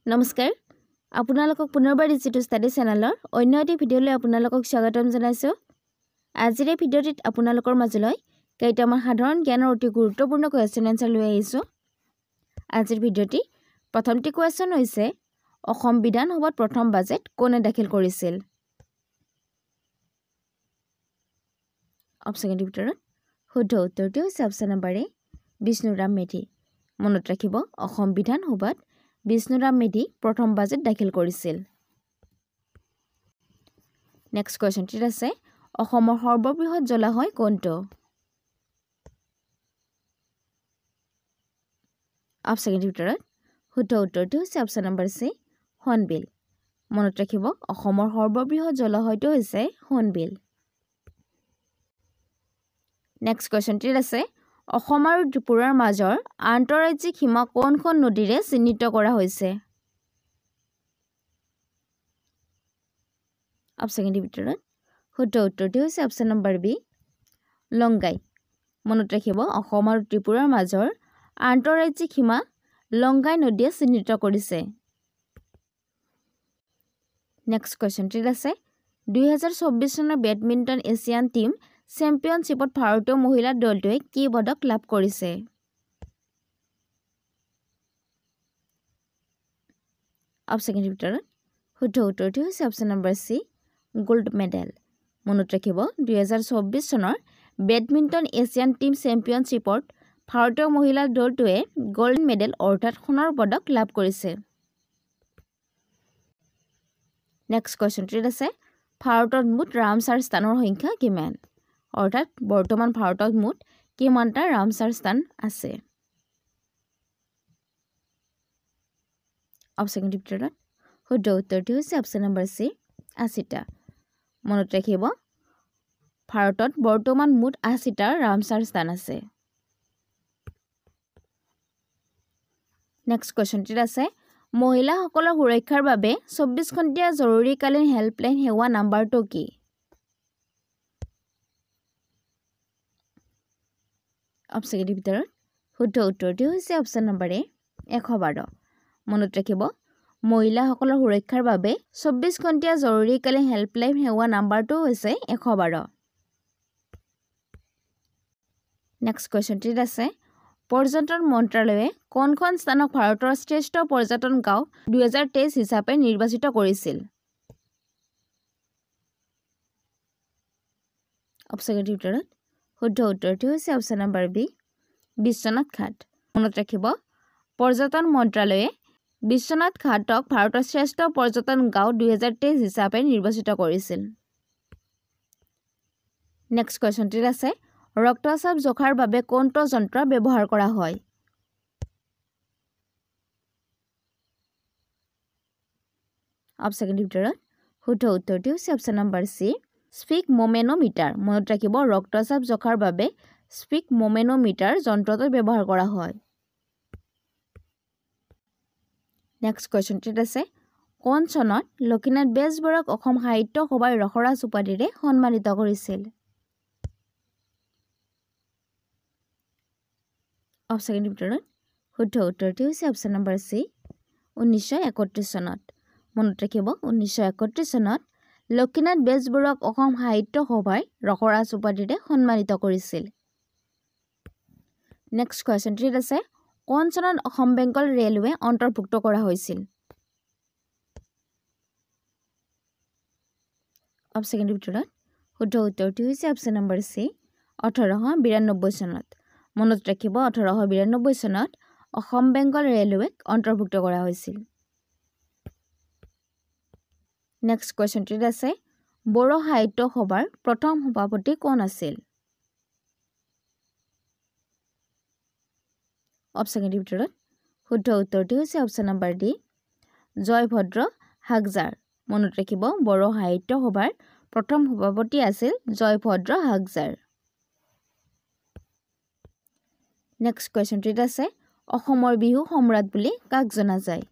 নমস্কাৰ আপোনালোকক পুনৰবাৰ ডিজিটেল ষ্টাডি চেনেলৰ অন্য এটি ভিডিঅ'লৈ আপোনালোকক স্বাগতম জনাইছোঁ আজিৰ এই ভিডিঅ'টিত আপোনালোকৰ মাজলৈ কেইটামান সাধাৰণ জ্ঞানৰ অতি গুৰুত্বপূৰ্ণ কোৱেশ্চন এনসাৰ লৈ আহিছোঁ আজিৰ ভিডিঅ'টি প্ৰথমটি কোৱেশ্চন হৈছে অসম বিধানসভাত প্ৰথম বাজেট কোনে দাখিল কৰিছিল অপচনৰ ভিতৰত শুদ্ধ উত্তৰটো হৈছে অপচন নম্বৰ এ বিষ্ণুৰাম মেধি মনত ৰাখিব অসম বিধানসভাত বিষ্ণুৰাম মেধি প্ৰথম বাজেট দাখিল কৰিছিল নেক্সট কোৱেশ্চনটি আছে অসমৰ সৰ্ববৃহৎ জলাশয় কোনটো অপচনৰ ভিতৰত শুদ্ধ উত্তৰটো হৈছে অপচন নম্বৰ সি হৰ্ণবিল মনত ৰাখিব অসমৰ সৰ্ববৃহৎ জলাশয়টো হৈছে হৰ্ণবিল নেক্সট কোৱেশ্চনটি আছে অসম আৰু ত্ৰিপুৰাৰ মাজৰ আন্তঃৰাজ্যিক সীমা কোনখন নদীৰে চিহ্নিত কৰা হৈছে অপচনৰ ভিতৰত শুদ্ধ উত্তৰটো হৈছে অপচন নম্বৰ বি লংগাই মনত ৰাখিব অসম আৰু ত্ৰিপুৰাৰ মাজৰ আন্তঃৰাজ্যিক সীমা লংগাই নদীয়ে চিহ্নিত কৰিছে নেক্সট কোৱেশ্চনটি আছে 2024 চনৰ বেডমিণ্টন এছিয়ান টিম চেম্পিয়নশ্বিপত ভাৰতীয় মহিলা দলটোৱে কি পদক লাভ কৰিছে অপচনৰ ভিতৰত শুদ্ধ উত্তৰটো হৈছে অপচন নম্বৰ সি গোল্ড মেডেল মনত ৰাখিব 2024 চনৰ বেডমিণ্টন এছিয়ান টিম চেম্পিয়নশ্বিপত ভাৰতীয় মহিলা দলটোৱে গোল্ড মেডেল অৰ্থাৎ সোণৰ পদক লাভ কৰিছে নেক্সট কোৱেশ্চনটি আছে ভাৰতত মুঠ ৰামছাৰ স্থানৰ সংখ্যা কিমান অৰ্থাৎ বৰ্তমান ভাৰতত মুঠ কিমানটা ৰামছাৰ স্থান আছে অপচনৰ ভিতৰত শুদ্ধ উত্তৰটো হৈছে অপচন নম্বৰ সি 80টা মনত ৰাখিব ভাৰতত বৰ্তমান মুঠ 80টা ৰামছাৰ স্থান আছে নেক্সট কোৱেশ্চনটি আছে মহিলাসকলৰ সুৰক্ষাৰ বাবে 24 ঘণ্টীয়া জৰুৰীকালীন হেল্পলাইন সেৱা নাম্বাৰটো কি অপচনৰ ভিতৰত শুদ্ধ উত্তৰটো হৈছে অপচন নম্বৰ এ 112 মনত ৰাখিব মহিলাসকলৰ সুৰক্ষাৰ বাবে 24 ঘণ্টীয়া জৰুৰীকালীন হেল্পলাইন সেৱা নাম্বাৰটো হৈছে 112 নেক্সট কোৱেশ্চনটি আছে পৰ্যটন মন্ত্ৰালয়ে কোনখন স্থানক ভাৰতৰ শ্ৰেষ্ঠ পৰ্যটন গাঁও 2023 হিচাপে নিৰ্বাচিত কৰিছিল অপচনৰ ভিতৰত শুদ্ধ উত্তৰটো হৈছে option number B Biswanath Ghat মনত ৰাখিব পৰ্যটন মন্ত্ৰালয়ে বিশ্বনাথ ঘাটক ভাৰতৰ শ্ৰেষ্ঠ পৰ্যটন গাঁও 2023 হিচাপে নিৰ্বাচিত কৰিছিল নেক্সট কোৱেশ্চনটি আছে ৰক্তচাপ জোখাৰ বাবে কোনটো যন্ত্ৰ ব্যৱহাৰ কৰা হয় অপচনৰ ভিতৰত শুদ্ধ উত্তৰটো হৈছে অপচন নম্বৰ সি স্পিক মোমেনোমিটাৰ মনত ৰাখিব ৰক্তচাপ জোখাৰ বাবে স্পিক মোমেনোমিটাৰ যন্ত্ৰটো ব্যৱহাৰ কৰা হয় নেক্সট কোৱেশ্চনটি আছে কোন চনত লক্ষ্মীনাথ বেজবৰুৱাক অসম সাহিত্য সভাৰ ৰসৰাজ উপাধিৰে সন্মানিত কৰিছিল অপচনৰ ভিতৰত শুদ্ধ উত্তৰটো হৈছে অপচন নম্বৰ সি 1931 চনত মনত ৰাখিব 1931 চনত লক্ষ্মীনাথ বেজবৰুৱাক অসম সাহিত্য সভাই ৰসৰাজ উপাধিৰে সন্মানিত কৰিছিল নেক্সট কোৱেশ্চনটি আছে কোন চনত অসম বেংগল ৰেলৱে অন্তৰ্ভুক্ত কৰা হৈছিল অপচনৰ ভিতৰত শুদ্ধ উত্তৰটো হৈছে অপচন নম্বৰ সি 1892 চনত মনত ৰাখিব 1892 চনত অসম বেংগল ৰেলৱেক অন্তৰ্ভুক্ত কৰা হৈছিল নেক্সট কোৱেশ্চনটি আছে বড়ো সাহিত্য সভাৰ প্ৰথম সভাপতি কোন আছিল অপচনৰ ভিতৰত শুদ্ধ উত্তৰটো হৈছে অপচন নম্বৰ ডি জয়ভদ্ৰ হাগজাৰ মনত ৰাখিব বড়ো সাহিত্য সভাৰ প্ৰথম সভাপতি আছিল জয়ভদ্ৰ হাগজাৰ নেক্সট কোৱেশ্চনটি আছে অসমৰ বিহু সম্ৰাট বুলি কাক জনা যায়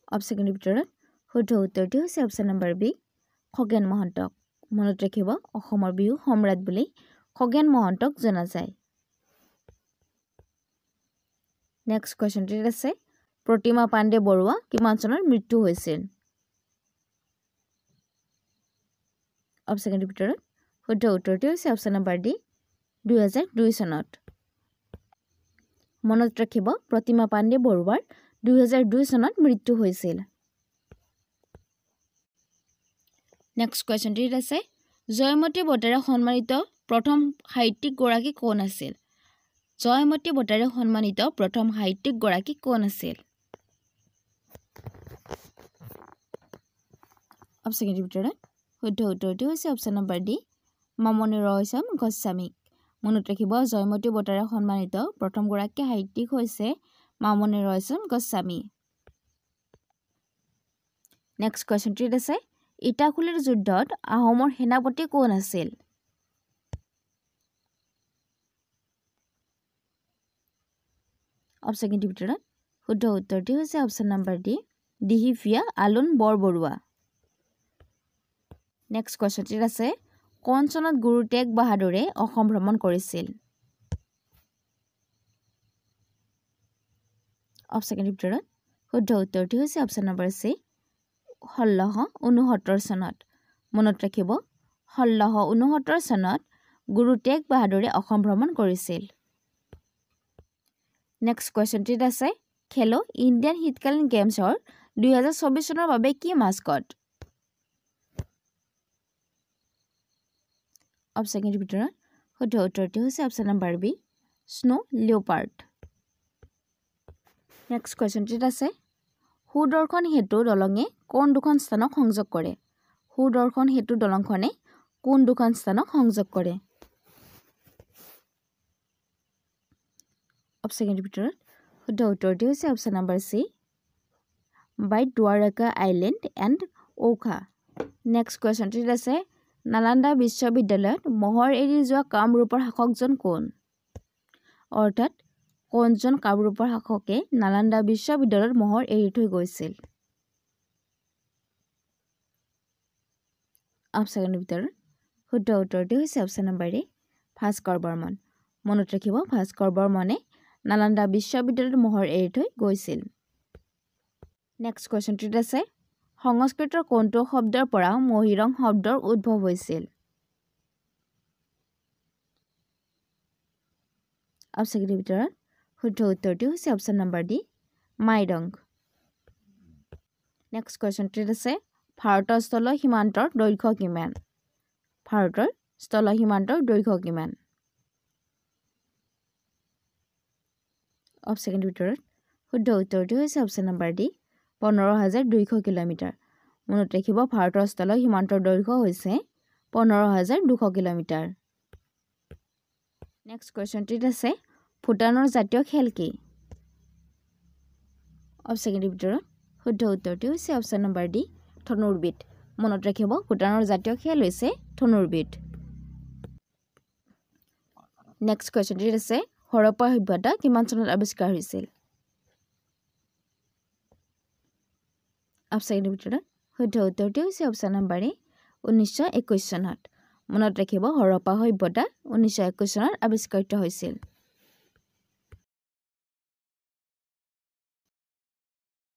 অপচনৰ ভিতৰত শুদ্ধ উত্তৰটো হৈছে অপচন নম্বৰ বি খগেন মহন্তক মনত ৰাখিব অসমৰ বিহু সম্ৰাট বুলি খগেন মহন্তক জনা যায় নেক্সট কোৱেশ্যনটিত আছে প্ৰতিমা পাণ্ডে বৰুৱা কিমান চনত মৃত্যু হৈছিল অপচনৰ ভিতৰত শুদ্ধ উত্তৰটো হৈছে অপচন নম্বৰ ডি 2002 চনত মনত ৰাখিব প্ৰতিমা পাণ্ডে বৰুৱাৰ 2002 চনত মৃত্যু হৈছিল নেক্সট কোৱেশ্যনটিত আছে জয়মতী বঁটাৰে সন্মানিত প্ৰথম সাহিত্যিক গৰাকী কোন আছিল জয়মতী বঁটাৰে সন্মানিত প্ৰথম সাহিত্যিক গৰাকী কোন আছিল অপচনৰ ভিতৰত শুদ্ধ উত্তৰটো হৈছে option number D Mamoni Raisom Goswami মনত ৰাখিব জয়মতী বঁটাৰে সন্মানিত প্ৰথম গৰাকী সাহিত্যিক হৈছে মামণি ৰয়ছম গোস্বামী নেক্সট কোৱেশ্যনটিত আছে ইটাখুলিৰ যুদ্ধত আহোমৰ সেনাপতি কোন আছিল অপচনৰ ভিতৰত শুদ্ধ উত্তৰটো হৈছে অপচন নম্বৰ ডি দিহিফিয়া আলুন বৰবৰুৱা নেক্সট কোৱেশ্যনটিত আছে কোন চনত গুৰু টেগ বাহাদুৰে অসম ভ্ৰমণ কৰিছিল অপচনৰ ভিতৰত শুদ্ধ উত্তৰটো হৈছে অপচন নম্বৰ চি 1669 চনত মনত ৰাখিব 1669 চনত গুৰু টেগ বাহাদুৰে অসম ভ্ৰমণ কৰিছিল নেক্সট কোৱেশ্যনটিত আছে খেলো ইণ্ডিয়ান শীতকালীন গেমছৰ 2024 চনৰ বাবে কি মাস্কট অপচনৰ ভিতৰত শুদ্ধ উত্তৰটো হৈছে option number B snow leopard next কোৱেশ্যনটিত আছে সুদৰ্শন সেতু দলঙে কোন দুখন স্থানক সংযোগ কৰে সুদৰ্শন সেতু দলংখনে কোন দুখন স্থানক সংযোগ কৰে অপচনৰ ভিতৰত শুদ্ধ উত্তৰটো হৈছে option number C Bet Dwarka island and Okha next কোৱেশ্যনটিত আছে নালন্দা বিশ্ববিদ্যালয়ত মহৰ এৰি যোৱা কামৰূপৰ শাসকজন কোন অৰ্থাৎ কোনজন কামৰূপৰ শাসকে নালন্দা বিশ্ববিদ্যালয়ত মহৰ এৰি থৈ গৈছিল অপচনৰ ভিতৰত শুদ্ধ উত্তৰটো হৈছে অপচন নম্বৰ এ ভাস্কৰ বৰ্মন মনত ৰাখিব ভাস্কৰ বৰ্মনে নালন্দা বিশ্ববিদ্যালয়ত মহৰ এৰি থৈ গৈছিল নেক্সট কোৱেশ্যনটিত আছে সংস্কৃতৰ কোনটো শব্দৰ পৰা মহিৰং শব্দৰ উদ্ভৱ হৈছিল অপচনৰ ভিতৰত শুদ্ধ উত্তৰটো হৈছে অপচন নম্বৰ ডি মাইডং নেক্সট কোৱেশ্যনটিত আছে ভাৰতৰ স্থল সীমান্তৰ দৈৰ্ঘ্য কিমান ভাৰতৰ স্থল সীমান্তৰ দৈৰ্ঘ্য কিমান অপচনৰ ভিতৰত শুদ্ধ উত্তৰটো হৈছে অপচন নম্বৰ ডি 15,200 কিলোমিটাৰ মনত ৰাখিব ভাৰতৰ স্থল সীমান্তৰ দৈৰ্ঘ্য হৈছে 15,200 কিলোমিটাৰ নেক্সট কোৱেশ্যনটিত আছে ভূটানৰ জাতীয় খেল কি অপচনৰ ভিতৰত শুদ্ধ উত্তৰটো হৈছে অপচন নম্বৰ ডি ধনুৰ্বিদ মনত ৰাখিব ভূটানৰ জাতীয় খেল হৈছে ধনুৰ্বিদ নেক্সট কোৱেশ্যনটিত আছে হৰপ্পা সভ্যতা কিমান চনত আৱিষ্কাৰ হৈছিল অপচনৰ ভিতৰত শুদ্ধ উত্তৰটো হৈছে অপচন নম্বৰ এ 1921 চনত মনত ৰাখিব হৰপ্পা সভ্যতা 1921 চনত আৱিষ্কৃত হৈছিল